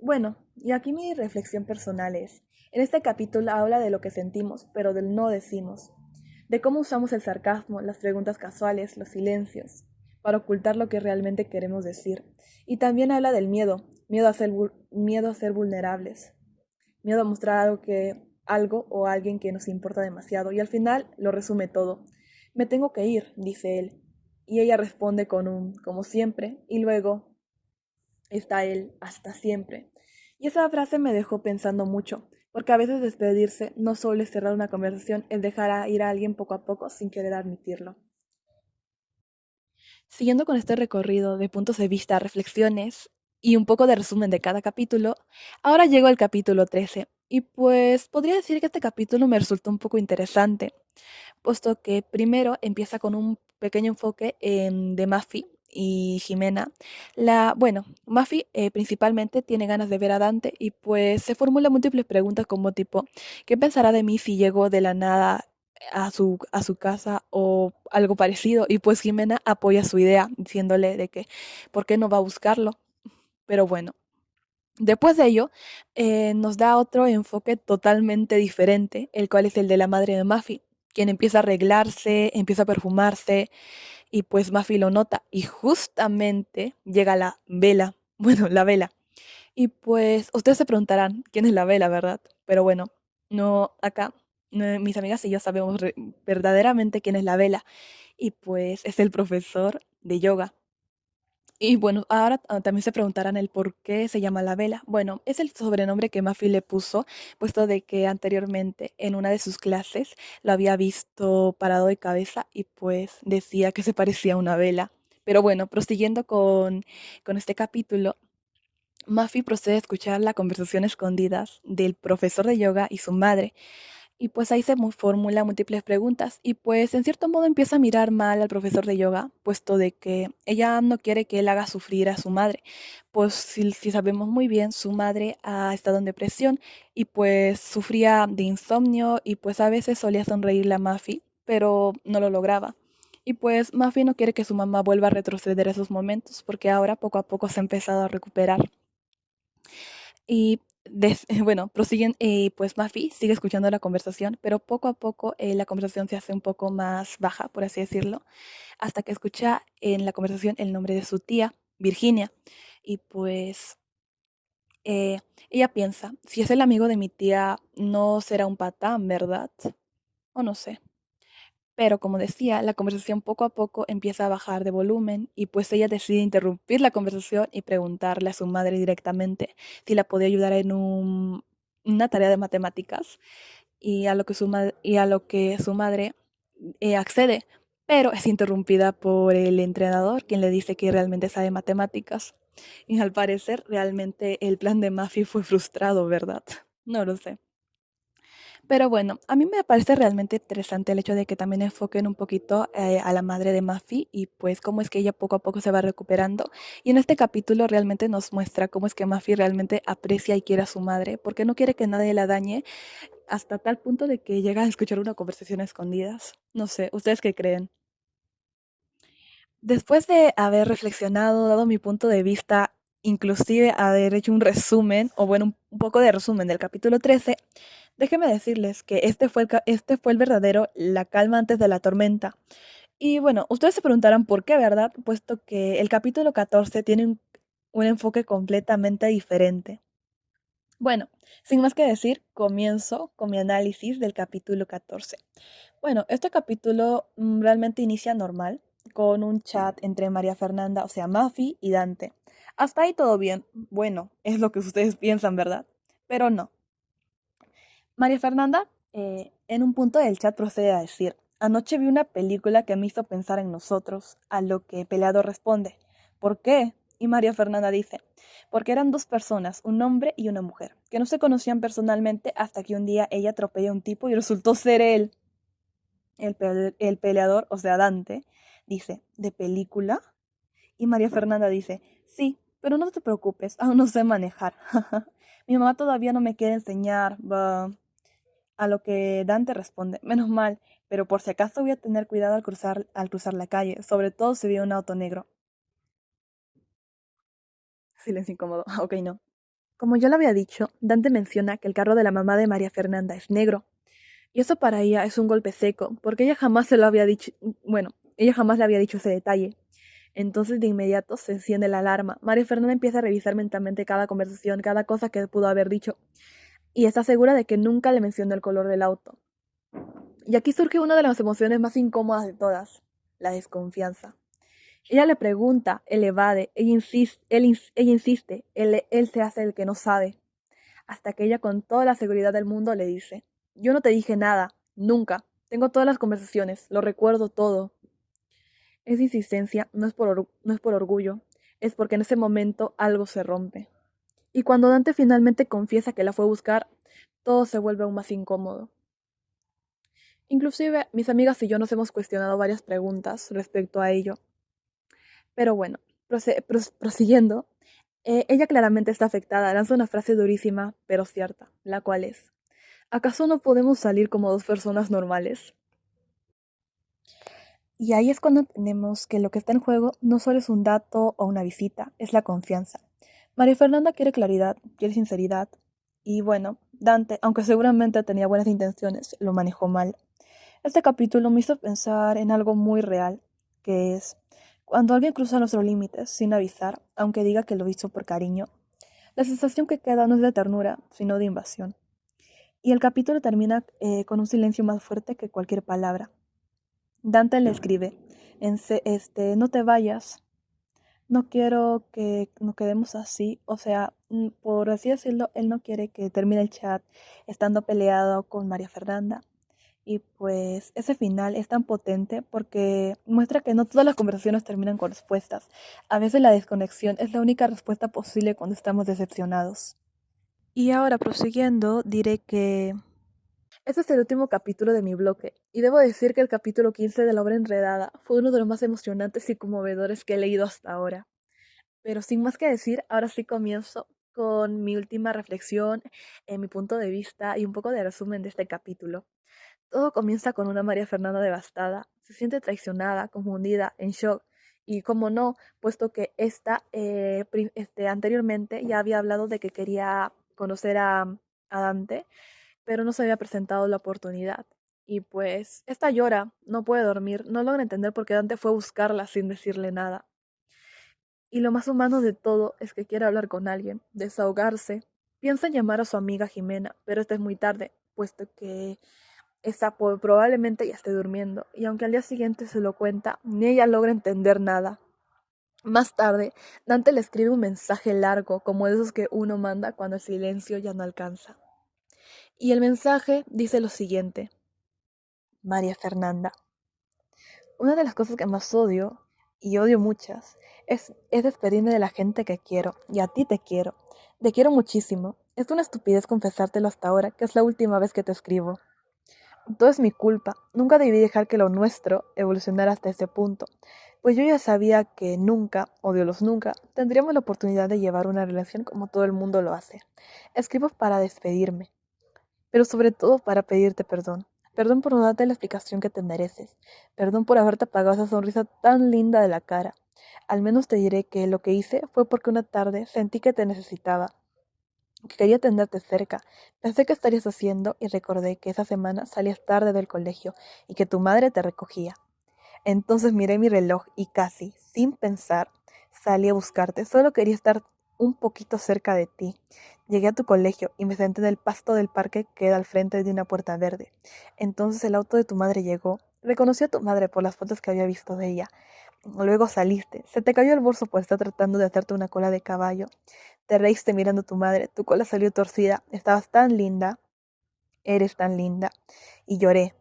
Bueno, y aquí mi reflexión personal es, en este capítulo habla de lo que sentimos, pero del no decimos, de cómo usamos el sarcasmo, las preguntas casuales, los silencios, para ocultar lo que realmente queremos decir. Y también habla del miedo, miedo a ser vulnerables, miedo a mostrar algo o alguien que nos importa demasiado. Y al final lo resume todo. Me tengo que ir, dice él. Y ella responde con un, como siempre, y luego está él hasta siempre. Y esa frase me dejó pensando mucho, porque a veces despedirse no solo es cerrar una conversación, es dejar ir a alguien poco a poco sin querer admitirlo. Siguiendo con este recorrido de puntos de vista, reflexiones y un poco de resumen de cada capítulo, ahora llego al capítulo 13. Y pues podría decir que este capítulo me resultó un poco interesante, puesto que primero empieza con un pequeño enfoque de Mafi y Jimena. Bueno, Mafi principalmente tiene ganas de ver a Dante y pues se formula múltiples preguntas como tipo, ¿qué pensará de mí si llego de la nada a su casa o algo parecido? Y pues Jimena apoya su idea diciéndole de que, ¿por qué no va a buscarlo? Pero bueno. Después de ello, nos da otro enfoque totalmente diferente, el cual es el de la madre de Muffy, quien empieza a arreglarse, empieza a perfumarse, y pues Muffy lo nota, y justamente llega la vela, bueno, la vela. Y pues ustedes se preguntarán quién es la vela, ¿verdad? Pero bueno, no acá, mis amigas y yo sabemos verdaderamente quién es la vela, y pues es el profesor de yoga. Y bueno, ahora también se preguntarán el por qué se llama la vela. Bueno, es el sobrenombre que Mafi le puso, puesto de que anteriormente en una de sus clases lo había visto parado de cabeza y pues decía que se parecía a una vela. Pero bueno, prosiguiendo con este capítulo, Mafi procede a escuchar la conversación escondidas del profesor de yoga y su madre, y pues ahí se formula múltiples preguntas y pues en cierto modo empieza a mirar mal al profesor de yoga, puesto de que ella no quiere que él haga sufrir a su madre. Pues si sabemos muy bien, su madre ha estado en depresión y pues sufría de insomnio y pues a veces solía sonreírle a Mafi, pero no lo lograba. Y pues Mafi no quiere que su mamá vuelva a retroceder esos momentos porque ahora poco a poco se ha empezado a recuperar. Y bueno, prosiguen, pues Mafi sigue escuchando la conversación, pero poco a poco la conversación se hace un poco más baja, por así decirlo, hasta que escucha en la conversación el nombre de su tía, Virginia. Y pues eh, ella piensa, si es el amigo de mi tía, no será un patán, ¿verdad? O no sé. Pero como decía, la conversación poco a poco empieza a bajar de volumen y pues ella decide interrumpir la conversación y preguntarle a su madre directamente si la podía ayudar en una tarea de matemáticas y a lo que su madre accede, pero es interrumpida por el entrenador quien le dice que realmente sabe matemáticas. Y al parecer realmente el plan de Mafi fue frustrado, ¿verdad? No lo sé. Pero bueno, a mí me parece realmente interesante el hecho de que también enfoquen un poquito a la madre de Mafi y pues cómo es que ella poco a poco se va recuperando. Y en este capítulo realmente nos muestra cómo es que Mafi realmente aprecia y quiere a su madre, porque no quiere que nadie la dañe hasta tal punto de que llega a escuchar una conversación a escondidas. No sé, ¿ustedes qué creen? Después de haber reflexionado, dado mi punto de vista, inclusive haber hecho un resumen, o bueno, un poco de resumen del capítulo 13, déjenme decirles que este fue el verdadero La calma antes de la tormenta. Y bueno, ustedes se preguntarán por qué, ¿verdad? Puesto que el capítulo 14 tiene un enfoque completamente diferente. Bueno, sin más que decir, comienzo con mi análisis del capítulo 14. Bueno, este capítulo realmente inicia normal, con un chat entre María Fernanda, o sea, Mafi y Dante. Hasta ahí todo bien. Bueno, es lo que ustedes piensan, ¿verdad? Pero no. María Fernanda, en un punto del chat procede a decir, anoche vi una película que me hizo pensar en nosotros, a lo que Peleado responde, ¿por qué? Y María Fernanda dice, porque eran dos personas, un hombre y una mujer, que no se conocían personalmente hasta que un día ella atropelló a un tipo y resultó ser él. El peleador, o sea, Dante, dice, ¿de película? Y María Fernanda dice, sí, pero no te preocupes, aún no sé manejar. Mi mamá todavía no me quiere enseñar. Va. A lo que Dante responde, menos mal, pero por si acaso voy a tener cuidado al cruzar la calle, sobre todo si ve un auto negro. Silencio incómodo. Ok, no. Como ya lo había dicho, Dante menciona que el carro de la mamá de María Fernanda es negro. Y eso para ella es un golpe seco, porque ella jamás se lo había dicho, bueno, ella jamás le había dicho ese detalle. Entonces de inmediato se enciende la alarma. María Fernanda empieza a revisar mentalmente cada conversación, cada cosa que pudo haber dicho, y está segura de que nunca le mencionó el color del auto. Y aquí surge una de las emociones más incómodas de todas, la desconfianza. Ella le pregunta, él evade, ella insiste, él se hace el que no sabe, hasta que ella con toda la seguridad del mundo le dice, yo no te dije nada, nunca, tengo todas las conversaciones, lo recuerdo todo. Esa insistencia no es por orgullo, es porque en ese momento algo se rompe. Y cuando Dante finalmente confiesa que la fue a buscar, todo se vuelve aún más incómodo. Inclusive mis amigas y yo nos hemos cuestionado varias preguntas respecto a ello. Pero bueno, prosiguiendo, ella claramente está afectada, lanza una frase durísima, pero cierta, la cual es, ¿acaso no podemos salir como dos personas normales? Y ahí es cuando entendemos que lo que está en juego no solo es un dato o una visita, es la confianza. María Fernanda quiere claridad, quiere sinceridad. Y bueno, Dante, aunque seguramente tenía buenas intenciones, lo manejó mal. Este capítulo me hizo pensar en algo muy real, que es cuando alguien cruza nuestros límites sin avisar, aunque diga que lo hizo por cariño, la sensación que queda no es de ternura, sino de invasión. Y el capítulo termina con un silencio más fuerte que cualquier palabra. Dante le escribe, no te vayas, no quiero que nos quedemos así, o sea, por así decirlo, él no quiere que termine el chat estando peleado con María Fernanda. Y pues ese final es tan potente porque muestra que no todas las conversaciones terminan con respuestas. A veces la desconexión es la única respuesta posible cuando estamos decepcionados. Y ahora, prosiguiendo, diré que este es el último capítulo de mi bloque, y debo decir que el capítulo 15 de la obra Enredada fue uno de los más emocionantes y conmovedores que he leído hasta ahora. Pero sin más que decir, ahora sí comienzo con mi última reflexión, mi punto de vista y un poco de resumen de este capítulo. Todo comienza con una María Fernanda devastada, se siente traicionada, confundida, en shock, y como no, puesto que anteriormente ya había hablado de que quería conocer a Dante, pero no se había presentado la oportunidad. Y pues, esta llora, no puede dormir, no logra entender por qué Dante fue a buscarla sin decirle nada. Y lo más humano de todo es que quiere hablar con alguien, desahogarse. Piensa en llamar a su amiga Jimena, pero esta es muy tarde, puesto que probablemente ya esté durmiendo, y aunque al día siguiente se lo cuenta, ni ella logra entender nada. Más tarde, Dante le escribe un mensaje largo, como esos que uno manda cuando el silencio ya no alcanza. Y el mensaje dice lo siguiente: María Fernanda, una de las cosas que más odio, y odio muchas, es despedirme de la gente que quiero, y a ti te quiero. Te quiero muchísimo. Es una estupidez confesártelo hasta ahora, que es la última vez que te escribo. Todo es mi culpa. Nunca debí dejar que lo nuestro evolucionara hasta este punto, pues yo ya sabía que nunca, o de los nunca, tendríamos la oportunidad de llevar una relación como todo el mundo lo hace. Escribo para despedirme, pero sobre todo para pedirte perdón. Perdón por no darte la explicación que te mereces. Perdón por haberte apagado esa sonrisa tan linda de la cara. Al menos te diré que lo que hice fue porque una tarde sentí que te necesitaba, que quería tenerte cerca. Pensé que estarías haciendo y recordé que esa semana salías tarde del colegio y que tu madre te recogía. Entonces miré mi reloj y casi, sin pensar, salí a buscarte. Solo quería estar un poquito cerca de ti. Llegué a tu colegio y me senté en el pasto del parque que queda al frente de una puerta verde. Entonces el auto de tu madre llegó. Reconocí a tu madre por las fotos que había visto de ella. Luego saliste. Se te cayó el bolso por estar tratando de hacerte una cola de caballo. Te reíste mirando a tu madre. Tu cola salió torcida. Estabas tan linda. Eres tan linda. Y lloré,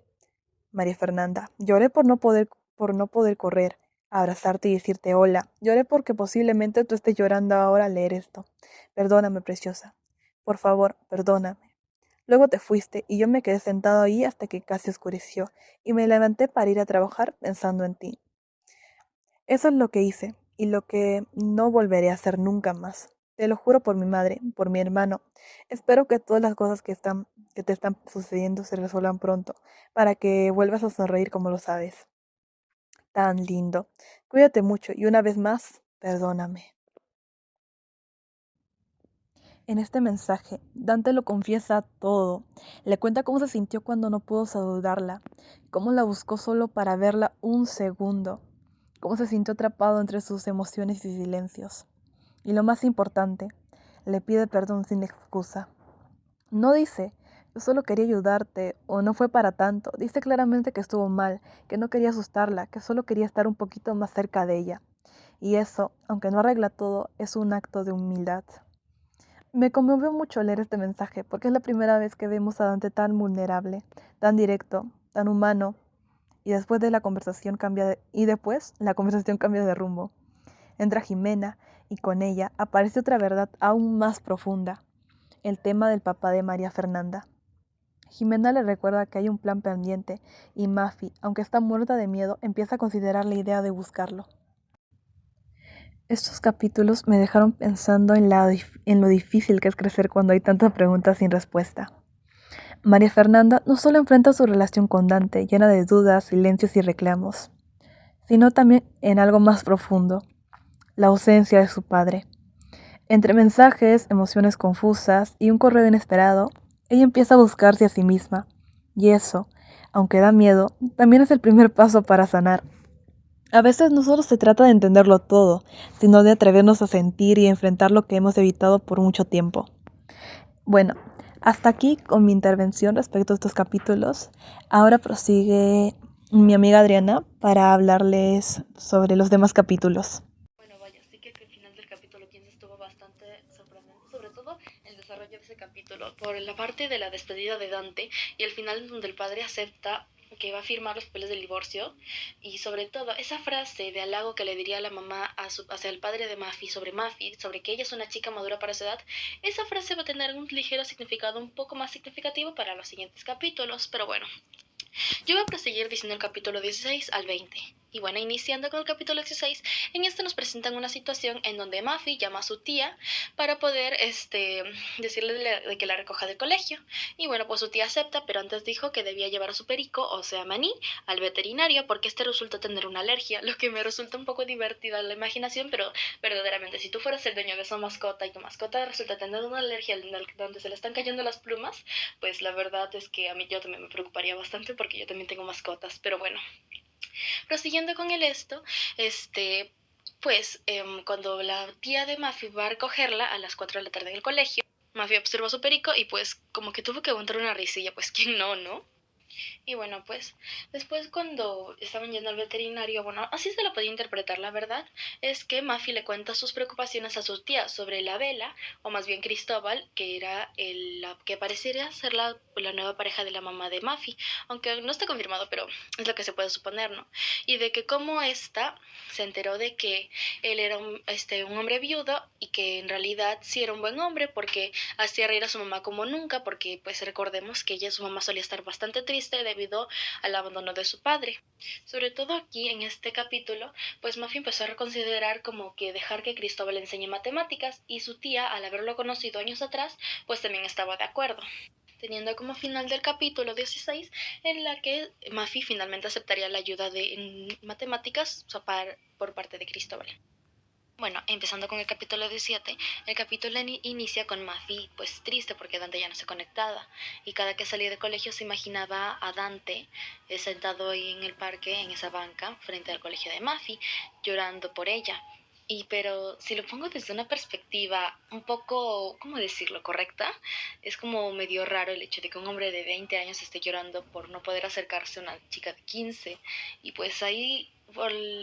María Fernanda. Lloré por no poder correr, abrazarte y decirte hola. Lloré porque posiblemente tú estés llorando ahora al leer esto. Perdóname, preciosa. Por favor, perdóname. Luego te fuiste y yo me quedé sentado ahí hasta que casi oscureció y me levanté para ir a trabajar pensando en ti. Eso es lo que hice y lo que no volveré a hacer nunca más. Te lo juro por mi madre, por mi hermano. Espero que todas las cosas que te están sucediendo se resuelvan pronto, para que vuelvas a sonreír como lo sabes. Tan lindo. Cuídate mucho y una vez más, perdóname. En este mensaje, Dante lo confiesa todo. Le cuenta cómo se sintió cuando no pudo saludarla, cómo la buscó solo para verla un segundo, cómo se sintió atrapado entre sus emociones y silencios. Y lo más importante, le pide perdón sin excusa. No dice, yo solo quería ayudarte o no fue para tanto. Dice claramente que estuvo mal, que no quería asustarla, que solo quería estar un poquito más cerca de ella. Y eso, aunque no arregla todo, es un acto de humildad. Me conmovió mucho leer este mensaje porque es la primera vez que vemos a Dante tan vulnerable, tan directo, tan humano, y después la conversación cambia de rumbo. Entra Jimena y con ella aparece otra verdad aún más profunda, el tema del papá de María Fernanda. Jimena le recuerda que hay un plan pendiente y Mafi, aunque está muerta de miedo, empieza a considerar la idea de buscarlo. Estos capítulos me dejaron pensando en lo difícil que es crecer cuando hay tantas preguntas sin respuesta. María Fernanda no solo enfrenta su relación con Dante, llena de dudas, silencios y reclamos, sino también en algo más profundo, la ausencia de su padre. Entre mensajes, emociones confusas y un correo inesperado, ella empieza a buscarse a sí misma. Y eso, aunque da miedo, también es el primer paso para sanar. A veces no solo se trata de entenderlo todo, sino de atrevernos a sentir y enfrentar lo que hemos evitado por mucho tiempo. Bueno, hasta aquí con mi intervención respecto a estos capítulos. Ahora prosigue mi amiga Adriana para hablarles sobre los demás capítulos. Bueno, vaya, sí que el final del capítulo 15 estuvo bastante sorprendente, sobre todo el desarrollo de ese capítulo, por la parte de la despedida de Dante y el final donde el padre acepta que va a firmar los papeles del divorcio y sobre todo esa frase de halago que le diría la mamá hacia el padre de Mafi, sobre que ella es una chica madura para su edad, esa frase va a tener un ligero significado un poco más significativo para los siguientes capítulos, pero bueno, yo voy a proseguir diciendo el capítulo 16 al 20. Y bueno, iniciando con el capítulo 16, en este nos presentan una situación en donde Mafi llama a su tía para poder decirle de que la recoja del colegio. Y bueno, pues su tía acepta, pero antes dijo que debía llevar a su perico, o sea, Maní, al veterinario porque resulta tener una alergia, lo que me resulta un poco divertida la imaginación, pero verdaderamente, si tú fueras el dueño de esa mascota y tu mascota resulta tener una alergia donde se le están cayendo las plumas, pues la verdad es que a mí yo también me preocuparía bastante porque yo también tengo mascotas, pero bueno. Prosiguiendo con el cuando la tía de Mafi va a recogerla a las 4 de la tarde en el colegio, Mafi observó a su perico y pues como que tuvo que aguantar una risilla, pues quién no, ¿no? Y bueno, pues después cuando estaban yendo al veterinario, bueno, así se lo podía interpretar, la verdad, es que Mafi le cuenta sus preocupaciones a su tía sobre la Vela, o más bien Cristóbal, que era la que pareciera ser la nueva pareja de la mamá de Mafi, aunque no está confirmado, pero es lo que se puede suponer, ¿no? Y de que como esta se enteró de que él era un hombre viudo y que en realidad sí era un buen hombre porque hacía reír a su mamá como nunca, porque pues recordemos que su mamá solía estar bastante triste debido al abandono de su padre. Sobre todo aquí en este capítulo, pues Mafi empezó a reconsiderar como que dejar que Cristóbal le enseñe matemáticas y su tía, al haberlo conocido años atrás, pues también estaba de acuerdo, teniendo como final del capítulo 16 en la que Mafi finalmente aceptaría la ayuda en matemáticas por parte de Cristóbal. Bueno, empezando con el capítulo 17, el capítulo inicia con Mafi pues triste porque Dante ya no se conectaba y cada que salía del colegio se imaginaba a Dante sentado ahí en el parque, en esa banca, frente al colegio de Mafi, llorando por ella. Pero si lo pongo desde una perspectiva un poco, ¿cómo decirlo?, correcta, es como medio raro el hecho de que un hombre de 20 años esté llorando por no poder acercarse a una chica de 15 y pues ahí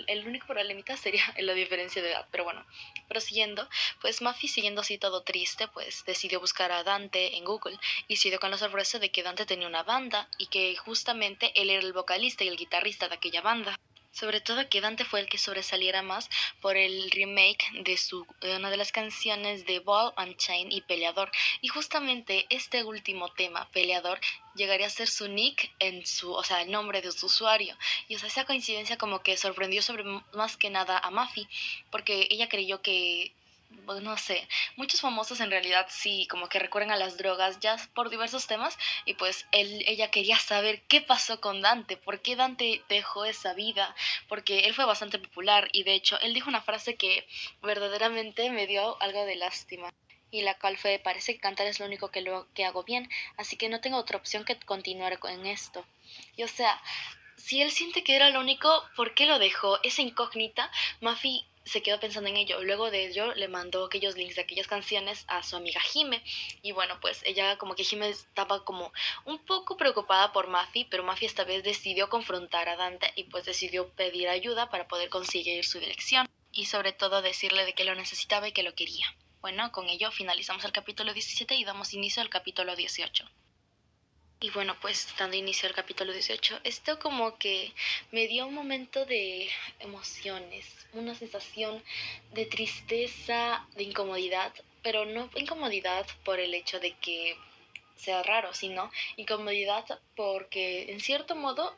el único problemita sería la diferencia de edad, pero bueno, prosiguiendo, pues Mafi siguiendo así todo triste, pues decidió buscar a Dante en Google y se dio con la sorpresa de que Dante tenía una banda y que justamente él era el vocalista y el guitarrista de aquella banda. Sobre todo que Dante fue el que sobresaliera más por el remake de una de las canciones de Ball and Chain y Peleador. Y justamente este último tema, Peleador, llegaría a ser su nick o sea, el nombre de su usuario. Y o sea, esa coincidencia como que sorprendió más que nada a Mafi, porque ella creyó que pues no sé, muchos famosos en realidad sí, como que recurren a las drogas ya por diversos temas y pues ella quería saber qué pasó con Dante, por qué Dante dejó esa vida, porque él fue bastante popular y de hecho él dijo una frase que verdaderamente me dio algo de lástima. Y la cual fue, parece que cantar es lo único que hago bien, así que no tengo otra opción que continuar con esto. Y o sea, si él siente que era lo único, ¿por qué lo dejó? Esa incógnita, Mafi se quedó pensando en ello. Luego de ello, le mandó aquellos links de aquellas canciones a su amiga Jime. Y bueno, pues ella como que Jime estaba como un poco preocupada por Mafi, pero Mafi esta vez decidió confrontar a Dante y pues decidió pedir ayuda para poder conseguir su dirección. Y sobre todo decirle de que lo necesitaba y que lo quería. Bueno, con ello finalizamos el capítulo 17 y damos inicio al capítulo 18. Y bueno, pues dando inicio al capítulo 18, esto como que me dio un momento de emociones, una sensación de tristeza, de incomodidad, pero no incomodidad por el hecho de que sea raro, sino incomodidad porque en cierto modo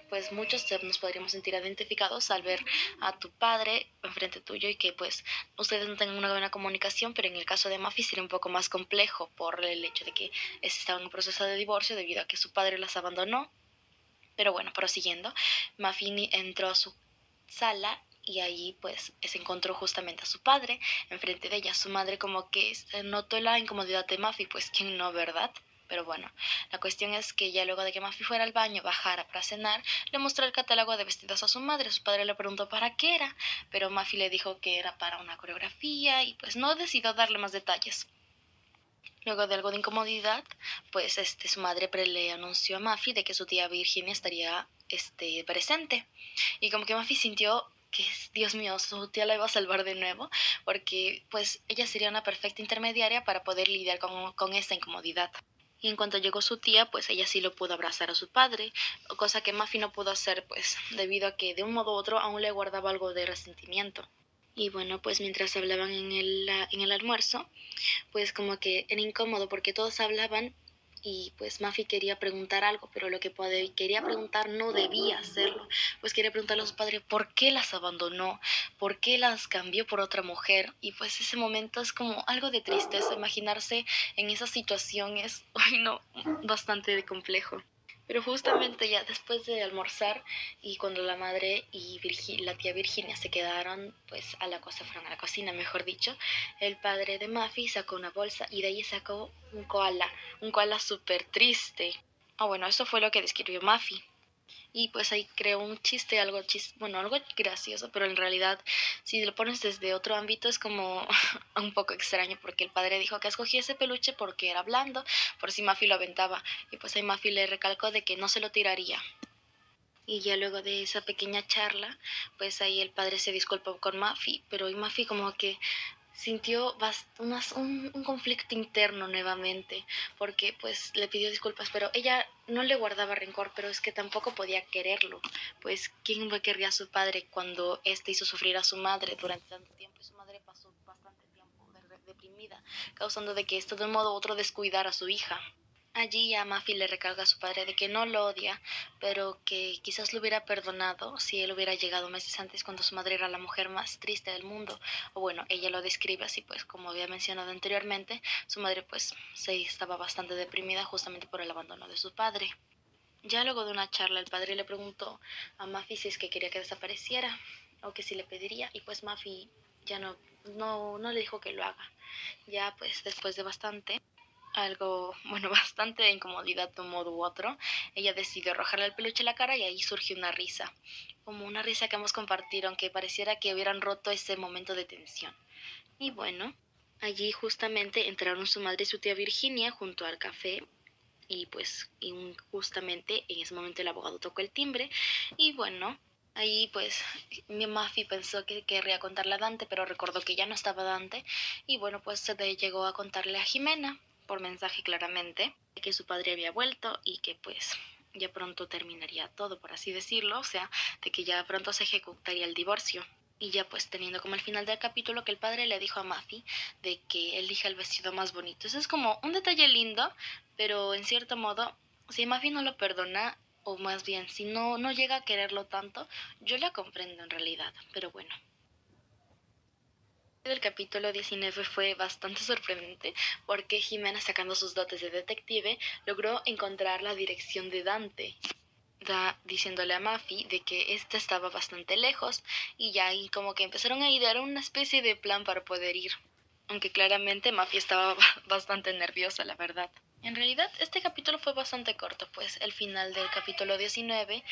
pues muchos nos podríamos sentir identificados al ver a tu padre enfrente tuyo y que pues ustedes no tengan una buena comunicación, pero en el caso de Mafi sería un poco más complejo por el hecho de que estaba en un proceso de divorcio debido a que su padre las abandonó. Pero bueno, prosiguiendo, Mafi entró a su sala y ahí pues se encontró justamente a su padre enfrente de ella. Su madre como que notó la incomodidad de Muffy, pues quién no, ¿verdad? Pero bueno, la cuestión es que ya luego de que Muffy fuera al baño, bajara para cenar, le mostró el catálogo de vestidos a su madre. Su padre le preguntó para qué era, pero Muffy le dijo que era para una coreografía y pues no decidió darle más detalles. Luego de algo de incomodidad, pues su madre le anunció a Muffy de que su tía Virginia estaría presente. Y como que Muffy sintió que, Dios mío, su tía la iba a salvar de nuevo, porque pues ella sería una perfecta intermediaria para poder lidiar con esta incomodidad. Y en cuanto llegó su tía, pues ella sí lo pudo abrazar a su padre, cosa que Muffy no pudo hacer, pues debido a que de un modo u otro aún le guardaba algo de resentimiento. Y bueno, pues mientras hablaban en el almuerzo, pues como que era incómodo porque todos hablaban y pues Muffy quería preguntar algo, pero lo que quería preguntar no debía hacerlo, pues quería preguntarle a su padre por qué las abandonó, por qué las cambió por otra mujer, y pues ese momento es como algo de tristeza, imaginarse en esa situación es, ay no, bastante complejo. Pero justamente ya después de almorzar y cuando la madre y la tía Virginia se quedaron, pues fueron a la cocina, mejor dicho, el padre de Muffy sacó una bolsa y de ahí sacó un koala súper triste. Bueno, eso fue lo que describió Muffy. Y pues ahí creó un chiste, algo gracioso, pero en realidad si lo pones desde otro ámbito es como un poco extraño, porque el padre dijo que escogió ese peluche porque era blando, por si Muffy lo aventaba, y pues ahí Muffy le recalcó de que no se lo tiraría. Y ya luego de esa pequeña charla, pues ahí el padre se disculpó con Muffy, pero Muffy como que sintió un conflicto interno nuevamente, porque pues le pidió disculpas, pero ella no le guardaba rencor, pero es que tampoco podía quererlo, pues quién querría a su padre cuando hizo sufrir a su madre durante tanto tiempo, y su madre pasó bastante tiempo deprimida, causando de que esto de un modo u otro descuidara a su hija. Allí ya Muffy le recarga a su padre de que no lo odia, pero que quizás lo hubiera perdonado si él hubiera llegado meses antes cuando su madre era la mujer más triste del mundo. O bueno, ella lo describe así, pues como había mencionado anteriormente, su madre pues estaba bastante deprimida justamente por el abandono de su padre. Ya luego de una charla el padre le preguntó a Muffy si es que quería que desapareciera o que si le pediría, y pues Muffy ya no le dijo que lo haga. Ya pues después de bastante incomodidad de un modo u otro, ella decidió arrojarle el peluche a la cara y ahí surgió una risa, como una risa que ambos compartieron, que pareciera que hubieran roto ese momento de tensión. Y bueno, allí justamente entraron su madre y su tía Virginia junto al café, y pues justamente en ese momento el abogado tocó el timbre y bueno, ahí pues mi Muffy pensó que querría contarle a Dante, pero recordó que ya no estaba Dante, y bueno, pues llegó a contarle a Jimena por mensaje claramente que su padre había vuelto y que pues ya pronto terminaría todo, por así decirlo, o sea, de que ya pronto se ejecutaría el divorcio. Y ya pues teniendo como el final del capítulo que el padre le dijo a Muffy de que elija el vestido más bonito. Eso es como un detalle lindo, pero en cierto modo, si Muffy no lo perdona, o más bien, si no llega a quererlo tanto, yo la comprendo en realidad, pero bueno. El capítulo 19 fue bastante sorprendente porque Jimena, sacando sus dotes de detective, logró encontrar la dirección de Dante, diciéndole a Muffy de que éste estaba bastante lejos, y ya ahí como que empezaron a idear una especie de plan para poder ir, aunque claramente Muffy estaba bastante nerviosa, la verdad. En realidad este capítulo fue bastante corto, pues el final del capítulo 19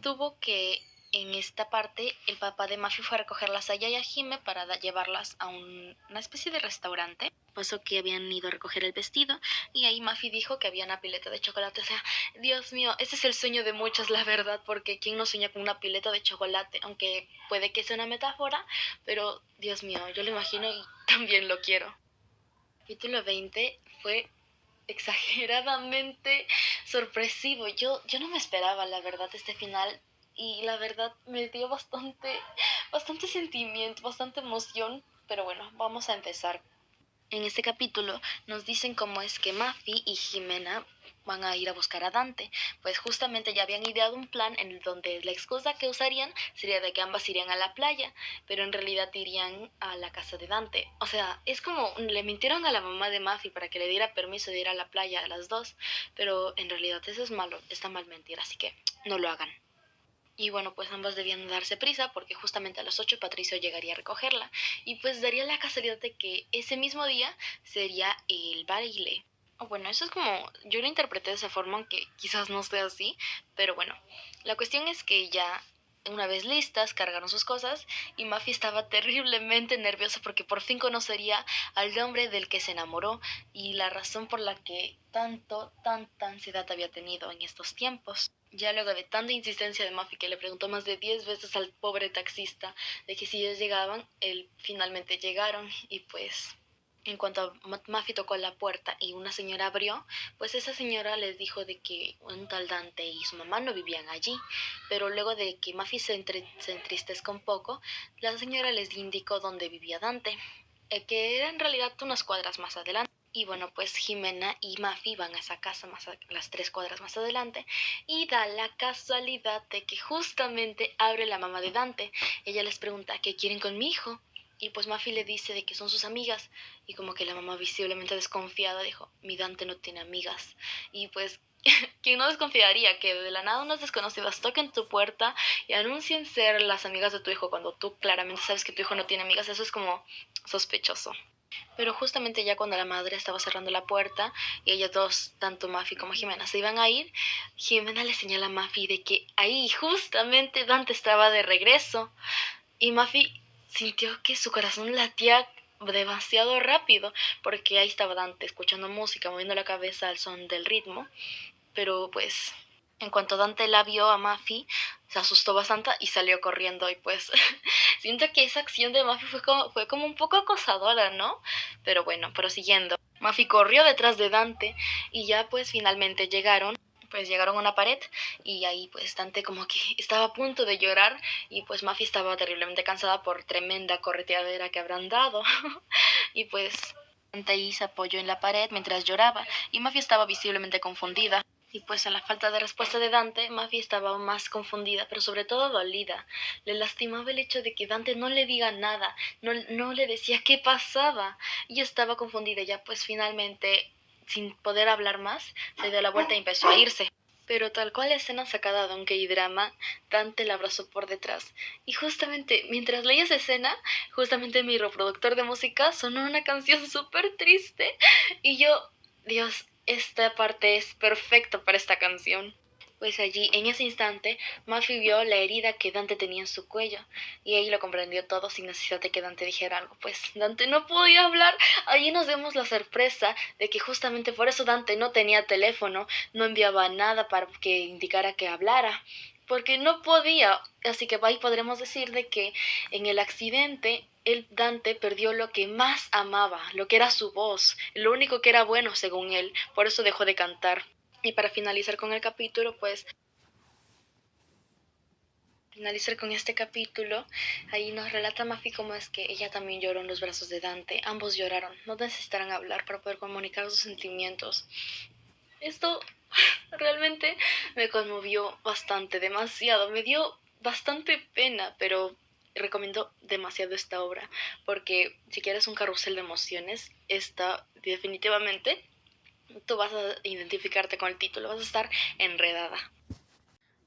tuvo que, en esta parte, el papá de Muffy fue a recogerlas a Aya y a Hime para llevarlas a una especie de restaurante. Pasó que habían ido a recoger el vestido y ahí Muffy dijo que había una pileta de chocolate. O sea, Dios mío, ese es el sueño de muchos, la verdad, porque ¿quién no sueña con una pileta de chocolate? Aunque puede que sea una metáfora, pero Dios mío, yo lo imagino y también lo quiero. El capítulo 20 fue exageradamente sorpresivo. Yo no me esperaba, la verdad, este final, y la verdad me dio bastante sentimiento, bastante emoción, pero bueno, vamos a empezar. En este capítulo nos dicen cómo es que Muffy y Jimena van a ir a buscar a Dante, pues justamente ya habían ideado un plan en donde la excusa que usarían sería de que ambas irían a la playa, pero en realidad irían a la casa de Dante. O sea, es como le mintieron a la mamá de Muffy para que le diera permiso de ir a la playa a las dos, pero en realidad eso es malo, está mal mentir, así que no lo hagan. Y bueno, pues ambas debían darse prisa porque justamente a las 8 Patricio llegaría a recogerla. Y pues daría la casualidad de que ese mismo día sería el baile. O bueno, eso es como, yo lo interpreté de esa forma, aunque quizás no sea así, pero bueno, la cuestión es que ya una vez listas, cargaron sus cosas y Mafi estaba terriblemente nerviosa porque por fin conocería al hombre del que se enamoró y la razón por la que tanta ansiedad había tenido en estos tiempos. Ya luego de tanta insistencia de Mafi que le preguntó más de 10 veces al pobre taxista de que si ellos llegaban, él finalmente llegaron y pues en cuanto Mafi tocó la puerta y una señora abrió, pues esa señora les dijo de que un tal Dante y su mamá no vivían allí, pero luego de que Mafi se entristezca un poco, la señora les indicó dónde vivía Dante, que era en realidad unas cuadras más adelante. Y bueno, pues Jimena y Mafi van a esa casa las 3 cuadras más adelante y da la casualidad de que justamente abre la mamá de Dante. Ella les pregunta ¿qué quieren con mi hijo? Y pues Mafi le dice de que son sus amigas y como que la mamá visiblemente desconfiada dijo, mi Dante no tiene amigas. Y pues ¿quién no desconfiaría que de la nada unas desconocidas toquen tu puerta y anuncien ser las amigas de tu hijo cuando tú claramente sabes que tu hijo no tiene amigas? Eso es como sospechoso. Pero justamente ya cuando la madre estaba cerrando la puerta y ellas dos, tanto Mafi como Jimena, se iban a ir, Jimena le señala a Mafi de que ahí justamente Dante estaba de regreso y Mafi sintió que su corazón latía demasiado rápido porque ahí estaba Dante escuchando música, moviendo la cabeza al son del ritmo, pero pues en cuanto Dante la vio a Mafi, se asustó bastante y salió corriendo y pues siento que esa acción de Mafi fue como un poco acosadora, ¿no? Pero bueno, prosiguiendo. Mafi corrió detrás de Dante y ya pues finalmente llegaron a una pared y ahí pues Dante como que estaba a punto de llorar y pues Mafi estaba terriblemente cansada por tremenda correteadera que habrán dado y pues Dante ahí se apoyó en la pared mientras lloraba y Mafi estaba visiblemente confundida. Y pues a la falta de respuesta de Dante, Mafi estaba aún más confundida, pero sobre todo dolida. Le lastimaba el hecho de que Dante no le diga nada, no le decía qué pasaba. Y estaba confundida, ya pues finalmente, sin poder hablar más, se dio la vuelta y empezó a irse. Pero tal cual la escena sacada de un K-drama, Dante la abrazó por detrás. Y justamente mientras leía esa escena, justamente mi reproductor de música sonó una canción súper triste. Y yo, Dios, esta parte es perfecta para esta canción. Pues allí, en ese instante, Mafi vio la herida que Dante tenía en su cuello, y ahí lo comprendió todo sin necesidad de que Dante dijera algo, pues Dante no podía hablar. Allí nos vemos la sorpresa de que justamente por eso Dante no tenía teléfono, no enviaba nada para que indicara que hablara, porque no podía. Así que ahí podremos decir de que en el accidente el Dante perdió lo que más amaba, lo que era su voz, lo único que era bueno según él, por eso dejó de cantar. Y para finalizar con el capítulo, pues finalizar con este capítulo, ahí nos relata Mafi cómo es que ella también lloró en los brazos de Dante. Ambos lloraron, no necesitarán hablar para poder comunicar sus sentimientos. Esto realmente me conmovió bastante, demasiado, me dio bastante pena, pero recomiendo demasiado esta obra, porque si quieres un carrusel de emociones, esta definitivamente tú vas a identificarte con el título, vas a estar enredada.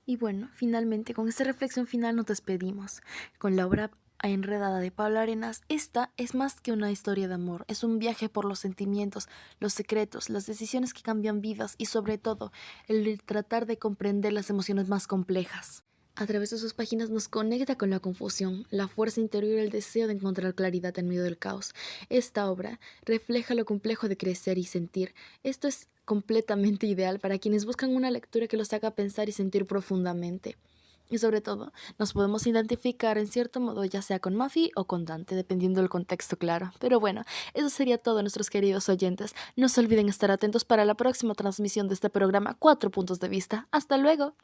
Y bueno, finalmente con esta reflexión final nos despedimos. Con la obra Enredada de Pablo Arenas, esta es más que una historia de amor, es un viaje por los sentimientos, los secretos, las decisiones que cambian vidas y sobre todo el tratar de comprender las emociones más complejas. A través de sus páginas nos conecta con la confusión, la fuerza interior y el deseo de encontrar claridad en medio del caos. Esta obra refleja lo complejo de crecer y sentir. Esto es completamente ideal para quienes buscan una lectura que los haga pensar y sentir profundamente. Y sobre todo, nos podemos identificar en cierto modo ya sea con Mafi o con Dante, dependiendo del contexto, claro. Pero bueno, eso sería todo, nuestros queridos oyentes. No se olviden estar atentos para la próxima transmisión de este programa 4 puntos de vista. ¡Hasta luego!